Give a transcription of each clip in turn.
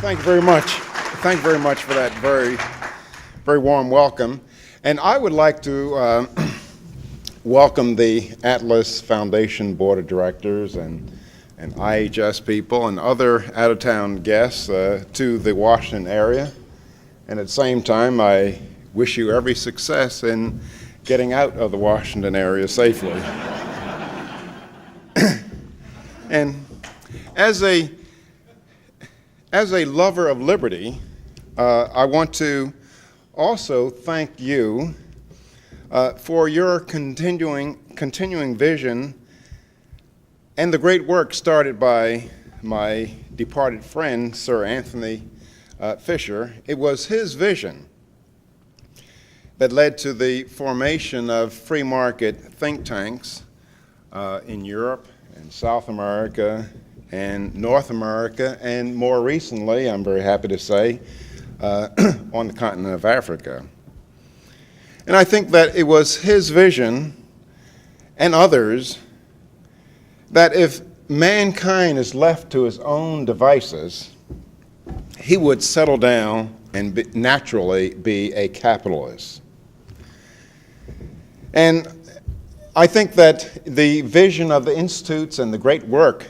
Thank you very much. Thank you very much for that very warm welcome. And I would like to welcome the Atlas Foundation Board of Directors and IHS people and other out-of-town guests to the Washington area. And at the same time, I wish you every success in getting out of the Washington area safely. And as a lover of liberty, I want to also thank you for your continuing vision and the great work started by my departed friend, Sir Anthony Fisher. It was his vision that led to the formation of free market think tanks in Europe and South America and North America, and more recently, I'm very happy to say, on the continent of Africa. And I think that it was his vision and others that if mankind is left to his own devices, he would settle down and naturally be a capitalist. And I think that the vision of the institutes and the great work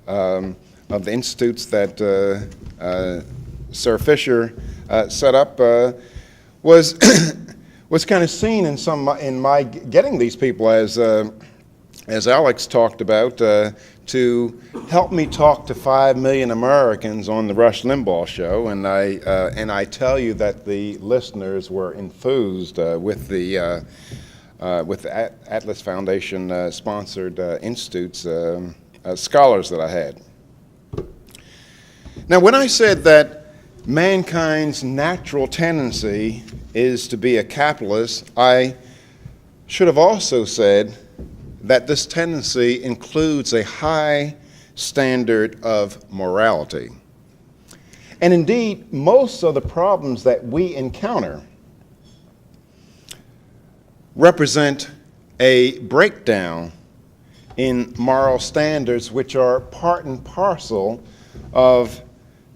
of the institutes that Sir Fisher set up was kind of seen in my getting these people, as Alex talked about, to help me talk to 5 million Americans on the Rush Limbaugh show, and I tell you that the listeners were enthused with the Atlas Foundation sponsored institutes. Scholars that I had. Now, when I said that mankind's natural tendency is to be a capitalist, I should have also said that this tendency includes a high standard of morality. And indeed, most of the problems that we encounter represent a breakdown in moral standards, which are part and parcel of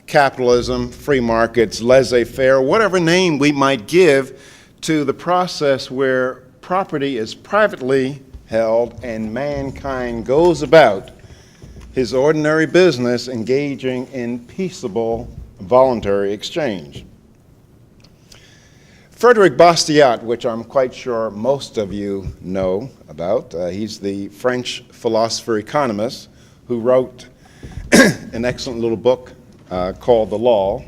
capitalism, free markets, laissez-faire, whatever name we might give to the process where property is privately held and mankind goes about his ordinary business engaging in peaceable, voluntary exchange. Frederick Bastiat, which I'm quite sure most of you know about, he's the French philosopher economist who wrote an excellent little book called The Law.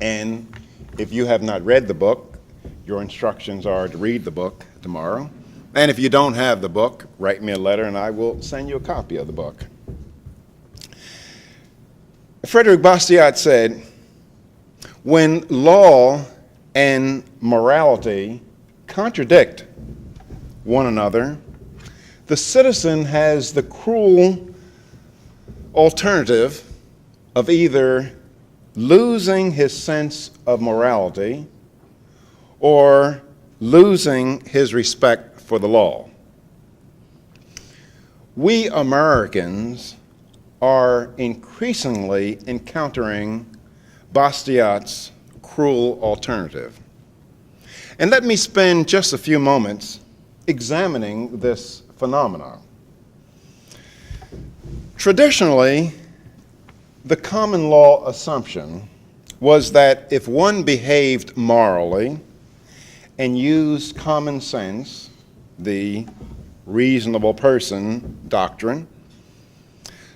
And if you have not read the book, your instructions are to read the book tomorrow. And if you don't have the book, write me a letter and I will send you a copy of the book. Frederick Bastiat said, when law and morality contradict one another, the citizen has the cruel alternative of either losing his sense of morality or losing his respect for the law. We Americans are increasingly encountering Bastiat's cruel alternative. And let me spend just a few moments examining this phenomenon. Traditionally, the common law assumption was that if one behaved morally and used common sense, the reasonable person doctrine,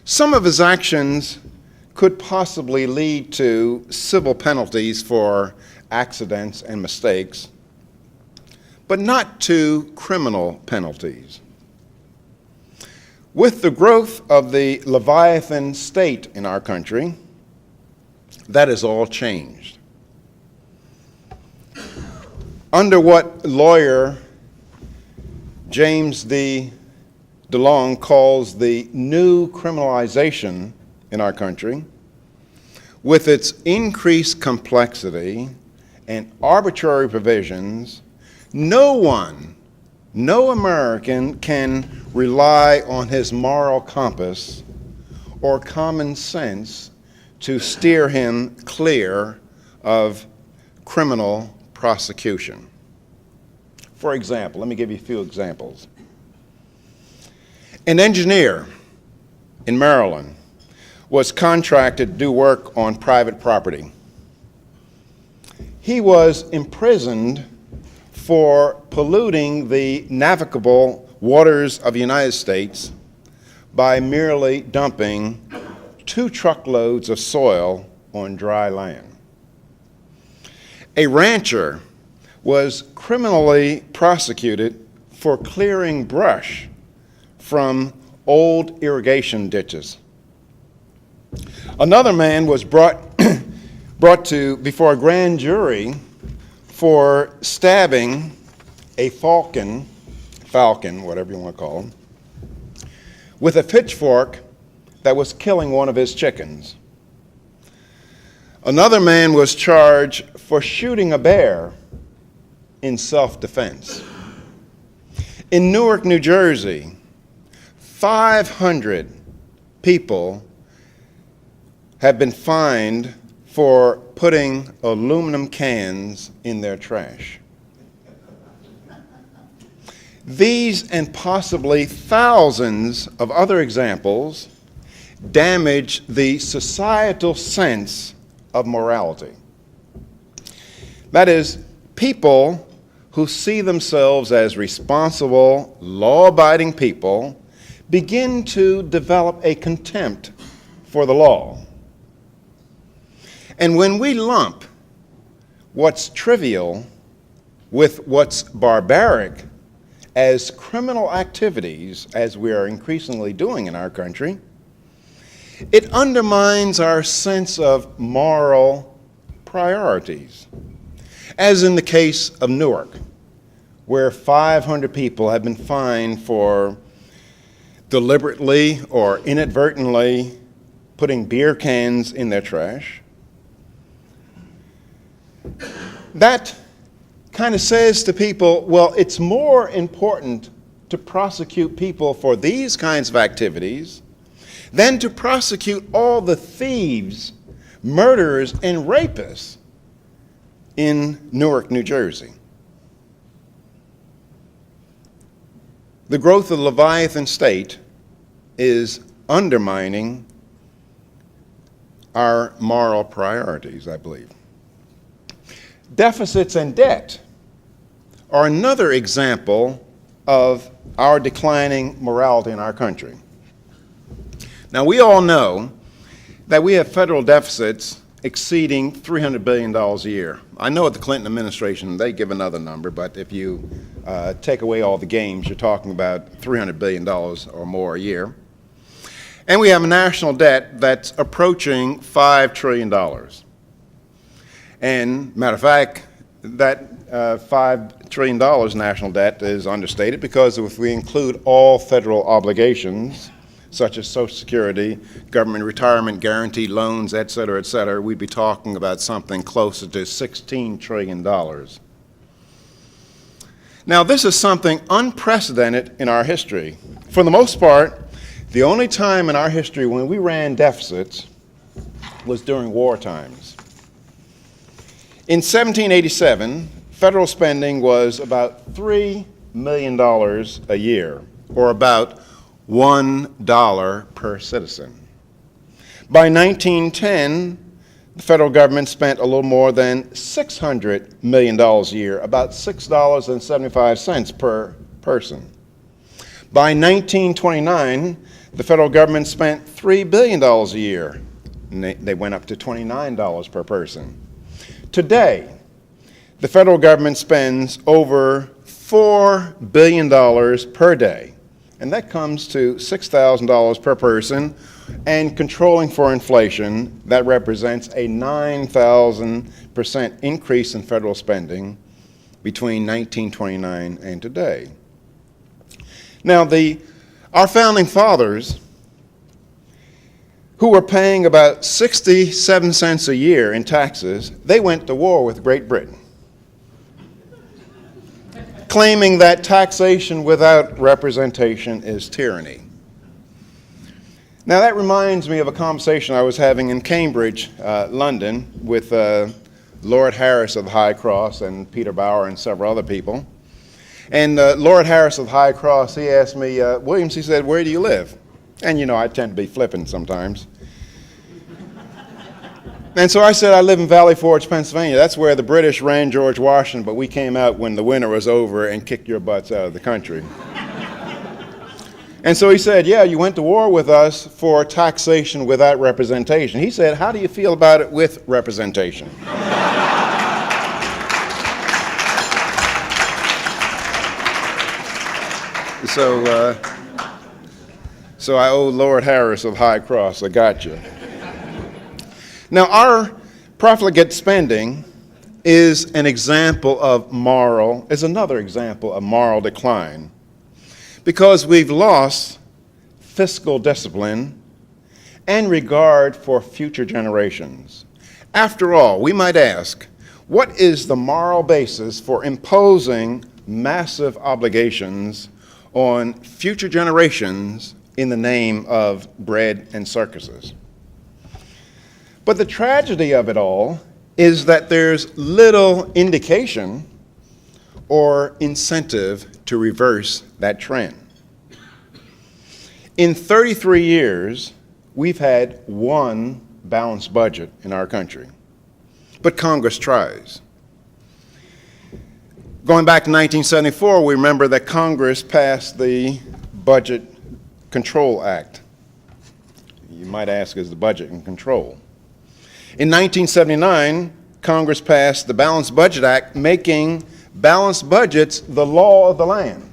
some of his actions could possibly lead to civil penalties for accidents and mistakes, but not to criminal penalties. With the growth of the Leviathan state in our country, that has all changed. Under what lawyer James D. DeLong calls the new criminalization in our country, with its increased complexity and arbitrary provisions, no American can rely on his moral compass or common sense to steer him clear of criminal prosecution. For example, let me give you a few examples. An engineer in Maryland was contracted to do work on private property. He was imprisoned for polluting the navigable waters of the United States by merely dumping 2 truckloads of soil on dry land. A rancher was criminally prosecuted for clearing brush from old irrigation ditches. Another man was brought before a grand jury for stabbing a falcon, whatever you want to call him, with a pitchfork that was killing one of his chickens. Another man was charged for shooting a bear in self-defense. In Newark, New Jersey, 500 people have been fined for putting aluminum cans in their trash. These and possibly thousands of other examples damage the societal sense of morality. That is, people who see themselves as responsible, law-abiding people begin to develop a contempt for the law. And when we lump what's trivial with what's barbaric as criminal activities, as we are increasingly doing in our country, it undermines our sense of moral priorities. As in the case of Newark, where 500 people have been fined for deliberately or inadvertently putting beer cans in their trash. That kind of says to people, well, it's more important to prosecute people for these kinds of activities than to prosecute all the thieves, murderers, and rapists in Newark, New Jersey. The growth of the Leviathan state is undermining our moral priorities, I believe. Deficits and debt are another example of our declining morality in our country. Now, we all know that we have federal deficits exceeding $300 billion a year. I know at the Clinton administration they give another number, but if you take away all the games, you're talking about $300 billion or more a year. And we have a national debt that's approaching $5 trillion. And matter of fact, that $5 trillion national debt is understated because if we include all federal obligations, such as Social Security, government retirement guaranteed loans, et cetera, we'd be talking about something closer to $16 trillion. Now, this is something unprecedented in our history. For the most part, the only time in our history when we ran deficits was during war times. In 1787, federal spending was about $3 million a year, or about $1 per citizen. By 1910, the federal government spent a little more than $600 million a year, about $6.75 per person. By 1929, the federal government spent $3 billion a year, and they went up to $29 per person. Today, the federal government spends over $4 billion per day, and that comes to $6,000 per person, and controlling for inflation, that represents a 9,000% increase in federal spending between 1929 and today. Now, our founding fathers, who were paying about 67 cents a year in taxes, they went to war with Great Britain, claiming that taxation without representation is tyranny. Now that reminds me of a conversation I was having in Cambridge, London, with Lord Harris of the High Cross and Peter Bauer and several other people. And Lord Harris of the High Cross, he asked me, Williams, he said, where do you live? And you know, I tend to be flippant sometimes. And so I said, I live in Valley Forge, Pennsylvania. That's where the British ran George Washington, but we came out when the winter was over and kicked your butts out of the country. And so he said, yeah, you went to war with us for taxation without representation. He said, how do you feel about it with representation? So I owe Lord Harris of High Cross, I got you. Now, our profligate spending is another example of moral decline, because we've lost fiscal discipline and regard for future generations. After all, we might ask, what is the moral basis for imposing massive obligations on future generations in the name of bread and circuses? But the tragedy of it all is that there's little indication or incentive to reverse that trend. In 33 years, we've had one balanced budget in our country, but Congress tries. Going back to 1974, we remember that Congress passed the Budget Control Act. You might ask, is the budget in control? In 1979, Congress passed the Balanced Budget Act, making balanced budgets the law of the land.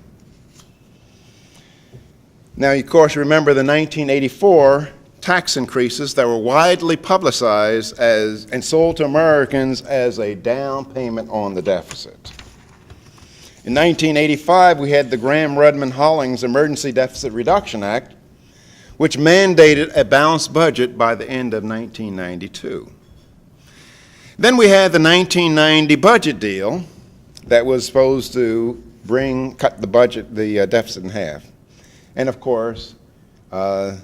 Now, you, of course, remember the 1984 tax increases that were widely publicized and sold to Americans as a down payment on the deficit. In 1985, we had the Gramm-Rudman-Hollings Emergency Deficit Reduction Act, which mandated a balanced budget by the end of 1992. Then we had the 1990 budget deal that was supposed to cut the deficit in half. And of course, last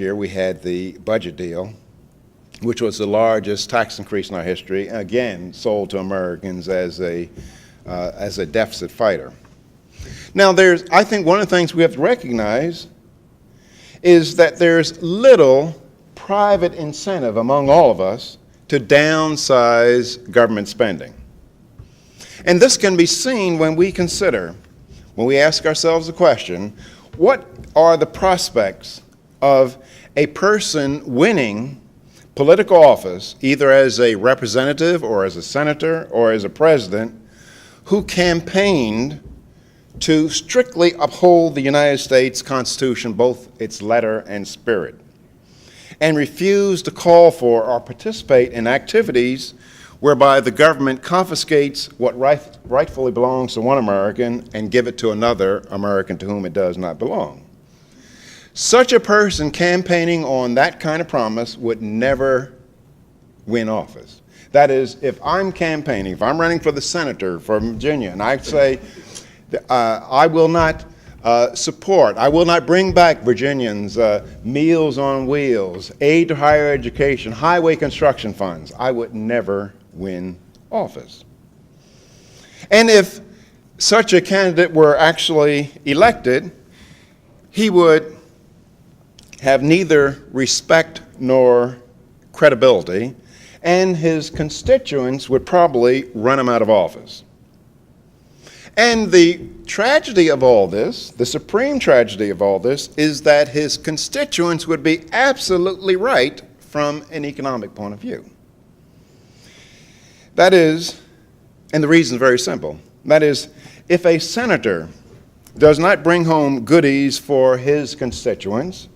year we had the budget deal, which was the largest tax increase in our history, again sold to Americans as a deficit fighter. Now, I think one of the things we have to recognize is that there's little private incentive among all of us to downsize government spending. And this can be seen when we ask ourselves the question, what are the prospects of a person winning political office, either as a representative or as a senator or as a president, who campaigned to strictly uphold the United States Constitution, both its letter and spirit, and refused to call for or participate in activities whereby the government confiscates what rightfully belongs to one American and give it to another American to whom it does not belong. Such a person campaigning on that kind of promise would never win office. That is, if I'm campaigning, if I'm running for the senator from Virginia, and I say, I will not I will not bring back Virginians' Meals on Wheels, aid to higher education, highway construction funds, I would never win office. And if such a candidate were actually elected, he would have neither respect nor credibility, and his constituents would probably run him out of office. And the tragedy of all this, the supreme tragedy of all this, is that his constituents would be absolutely right from an economic point of view. That is, and the reason is very simple, that is, if a senator does not bring home goodies for his constituents,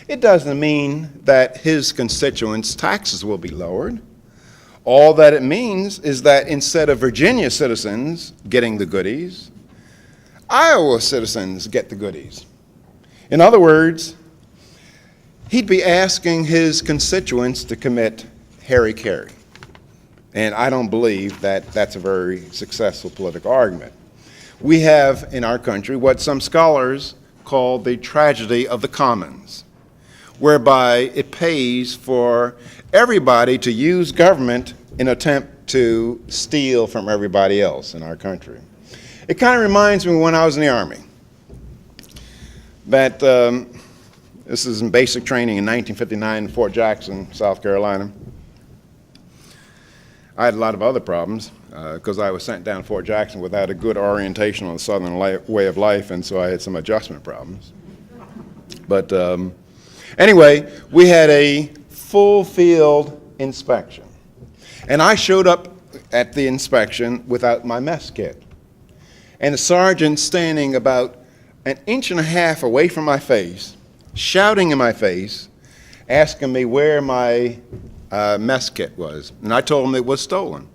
it doesn't mean that his constituents' taxes will be lowered. All that it means is that instead of Virginia citizens getting the goodies, Iowa citizens get the goodies. In other words, he'd be asking his constituents to commit hara-kiri. And I don't believe that that's a very successful political argument. We have in our country what some scholars called the tragedy of the commons, whereby it pays for everybody to use government in an attempt to steal from everybody else in our country. It kind of reminds me when I was in the Army, that this is in basic training in 1959 in Fort Jackson, South Carolina. I had a lot of other problems because I was sent down to Fort Jackson without a good orientation on the Southern way of life, and so I had some adjustment problems. But anyway, we had a full field inspection. And I showed up at the inspection without my mess kit. And the sergeant standing about an inch and a half away from my face, shouting in my face, asking me where my mess kit was. And I told him it was stolen.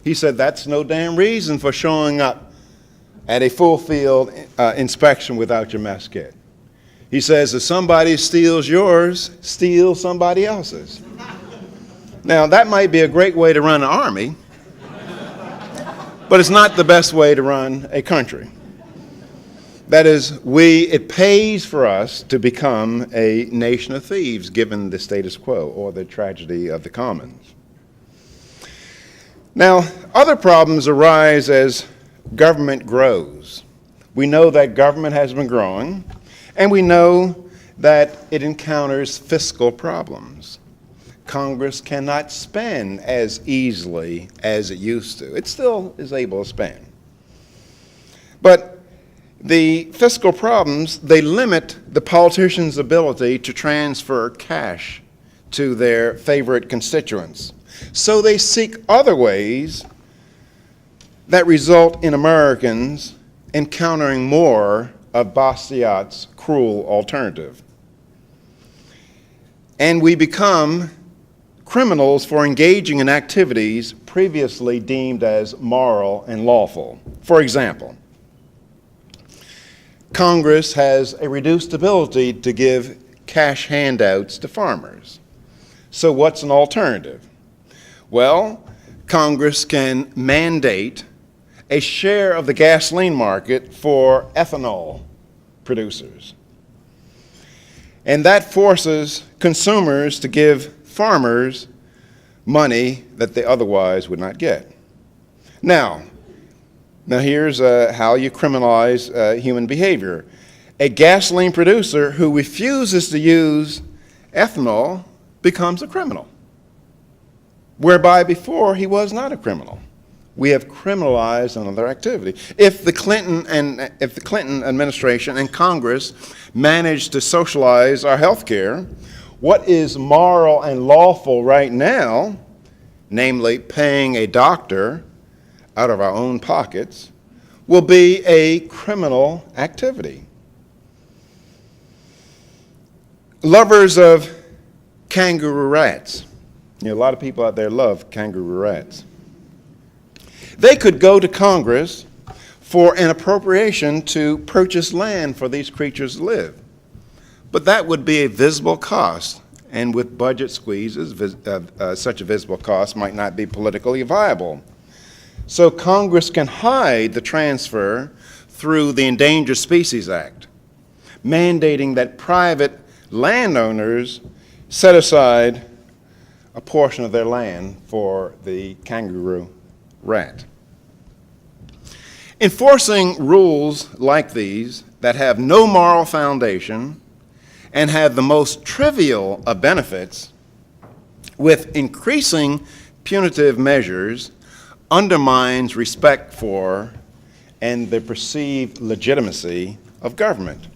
He said, "That's no damn reason for showing up at a full field inspection without your mess kit." He says, "If somebody steals yours, steal somebody else's." Now, that might be a great way to run an army, but it's not the best way to run a country. That is, it pays for us to become a nation of thieves, given the status quo, or the tragedy of the commons. Now, other problems arise as government grows. We know that government has been growing, and we know that it encounters fiscal problems. Congress cannot spend as easily as it used to. It still is able to spend. But the fiscal problems, they limit the politicians' ability to transfer cash to their favorite constituents. So they seek other ways that result in Americans encountering more of Bastiat's cruel alternative. And we become criminals for engaging in activities previously deemed as moral and lawful. For example, Congress has a reduced ability to give cash handouts to farmers. So what's an alternative? Well, Congress can mandate a share of the gasoline market for ethanol producers. And that forces consumers to give farmers money that they otherwise would not get. Now here's how you criminalize human behavior. A gasoline producer who refuses to use ethanol becomes a criminal, whereby before he was not a criminal. We have criminalized another activity. If the Clinton administration and Congress managed to socialize our health care, what is moral and lawful right now, namely paying a doctor out of our own pockets, will be a criminal activity. Lovers of kangaroo rats. A lot of people out there love kangaroo rats. They could go to Congress for an appropriation to purchase land for these creatures to live. But that would be a visible cost, and with budget squeezes, such a visible cost might not be politically viable. So Congress can hide the transfer through the Endangered Species Act, mandating that private landowners set aside a portion of their land for the kangaroo rat. Enforcing rules like these that have no moral foundation and have the most trivial of benefits with increasing punitive measures undermines respect for and the perceived legitimacy of government.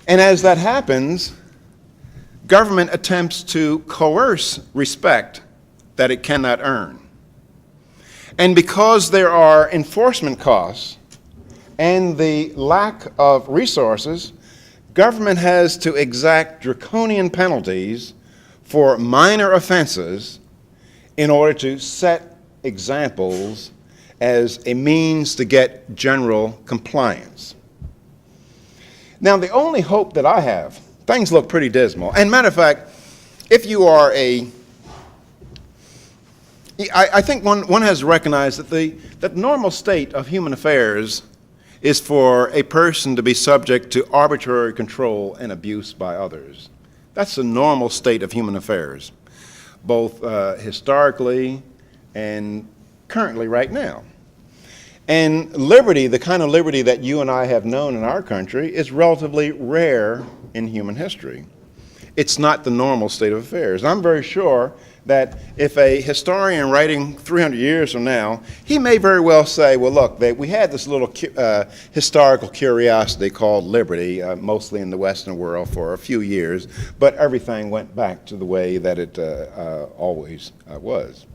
And as that happens, government attempts to coerce respect that it cannot earn. And because there are enforcement costs and the lack of resources, government has to exact draconian penalties for minor offenses in order to set examples as a means to get general compliance. Now, the only hope that I have, things look pretty dismal. And matter of fact, if you are I think one has to recognize that the normal state of human affairs is for a person to be subject to arbitrary control and abuse by others. That's the normal state of human affairs, both historically and currently right now. And liberty, the kind of liberty that you and I have known in our country, is relatively rare in human history. It's not the normal state of affairs. I'm very sure that if a historian writing 300 years from now, he may very well say, well, look, we had this little historical curiosity called liberty, mostly in the Western world for a few years, but everything went back to the way that it always was.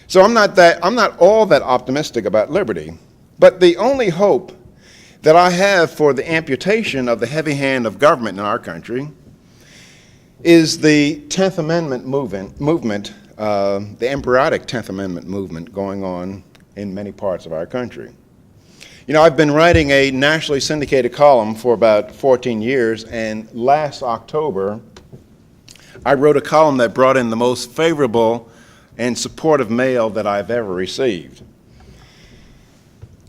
So I'm not all that optimistic about liberty, but the only hope that I have for the amputation of the heavy hand of government in our country is the 10th Amendment movement, the embryonic 10th Amendment movement going on in many parts of our country. You know, I've been writing a nationally syndicated column for about 14 years, and last October, I wrote a column that brought in the most favorable and supportive mail that I've ever received.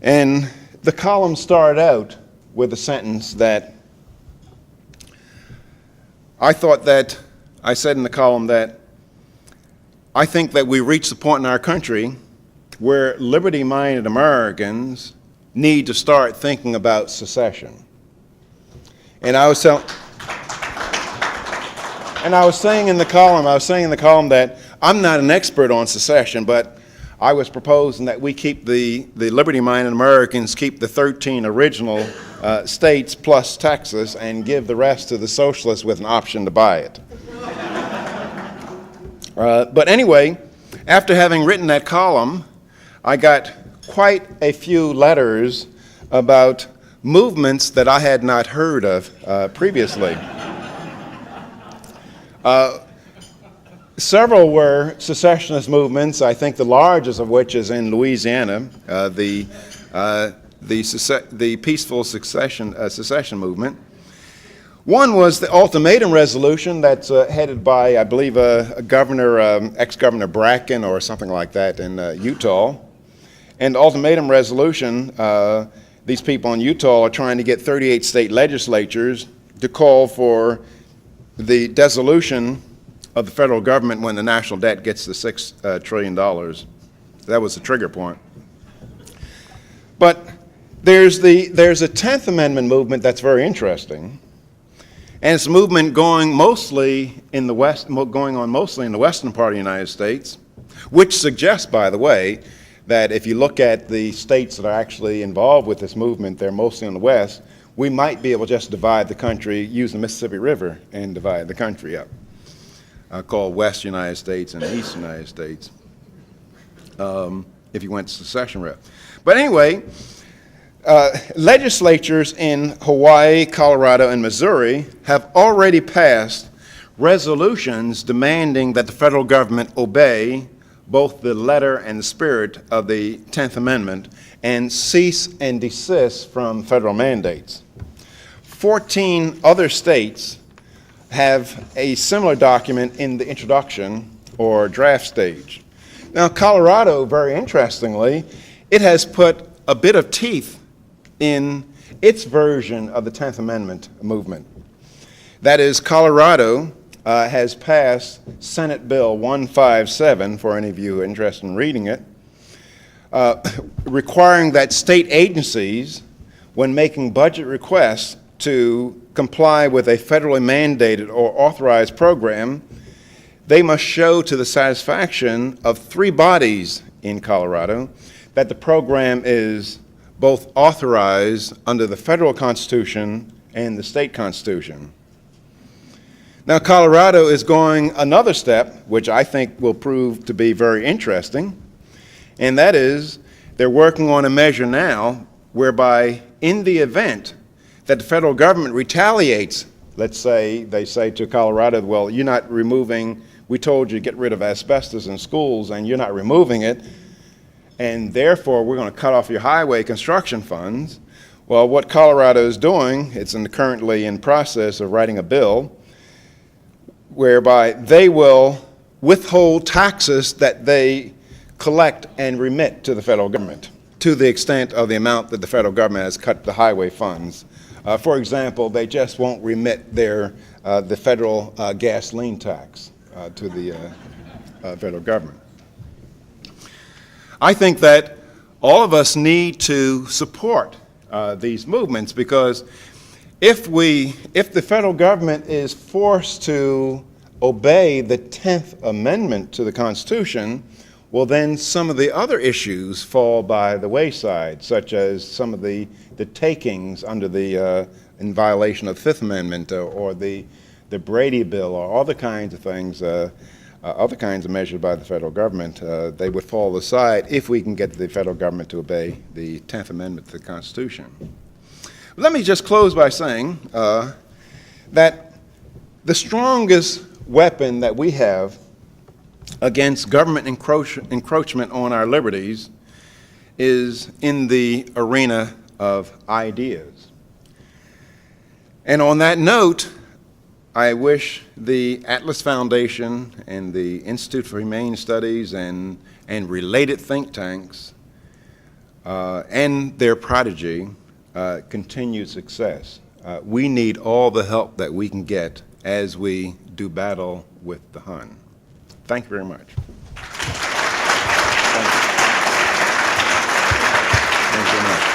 And the column started out with a sentence that I said in the column that I think that we reached the point in our country where liberty-minded Americans need to start thinking about secession. And I was saying in the column that I'm not an expert on secession, but I was proposing that we keep the liberty-minded Americans keep the 13 original states plus Texas and give the rest to the socialists with an option to buy it. But anyway, after having written that column, I got quite a few letters about movements that I had not heard of previously. Several were secessionist movements, I think the largest of which is in Louisiana, the peaceful secession movement. One was the ultimatum resolution that's headed by, I believe, ex-Governor Bracken or something like that in Utah. And the ultimatum resolution, these people in Utah are trying to get 38 state legislatures to call for the dissolution of the federal government when the national debt gets to $6 trillion. That was the trigger point. But there's a 10th Amendment movement that's very interesting, and it's a movement going on mostly in the western part of the United States, which suggests, by the way, that if you look at the states that are actually involved with this movement, they're mostly in the West, we might be able to just divide the country, use the Mississippi River, and divide the country up. Called West United States and East United States, if you went secession route. But anyway, legislatures in Hawaii, Colorado, and Missouri have already passed resolutions demanding that the federal government obey both the letter and the spirit of the 10th Amendment and cease and desist from federal mandates. 14 other states have a similar document in the introduction or draft stage. Now, Colorado, very interestingly, it has put a bit of teeth in its version of the 10th Amendment movement. That is, Colorado has passed Senate Bill 157, for any of you who are interested in reading it, requiring that state agencies, when making budget requests to comply with a federally mandated or authorized program, they must show to the satisfaction of 3 bodies in Colorado that the program is both authorized under the federal Constitution and the state Constitution. Now, Colorado is going another step, which I think will prove to be very interesting, and that is they're working on a measure now whereby in the event that the federal government retaliates, let's say they say to Colorado, well, you're not removing, we told you to get rid of asbestos in schools and you're not removing it, and therefore we're going to cut off your highway construction funds. Well, what Colorado is doing, it's currently in process of writing a bill whereby they will withhold taxes that they collect and remit to the federal government. to the extent of the amount that the federal government has cut the highway funds. For example, they just won't remit the federal gasoline tax to the federal government. I think that all of us need to support these movements, because if the federal government is forced to obey the 10th Amendment to the Constitution, well, then some of the other issues fall by the wayside, such as some of the takings under in violation of the Fifth Amendment, or the Brady Bill, or other kinds of things, other kinds of measures by the federal government. They would fall aside if we can get the federal government to obey the 10th Amendment to the Constitution. Let me just close by saying that the strongest weapon that we have against government encroachment on our liberties is in the arena of ideas. And on that note, I wish the Atlas Foundation and the Institute for Humane Studies and related think tanks and their prodigy continued success. We need all the help that we can get as we do battle with the Hun. Thank you very much. Thank you very much.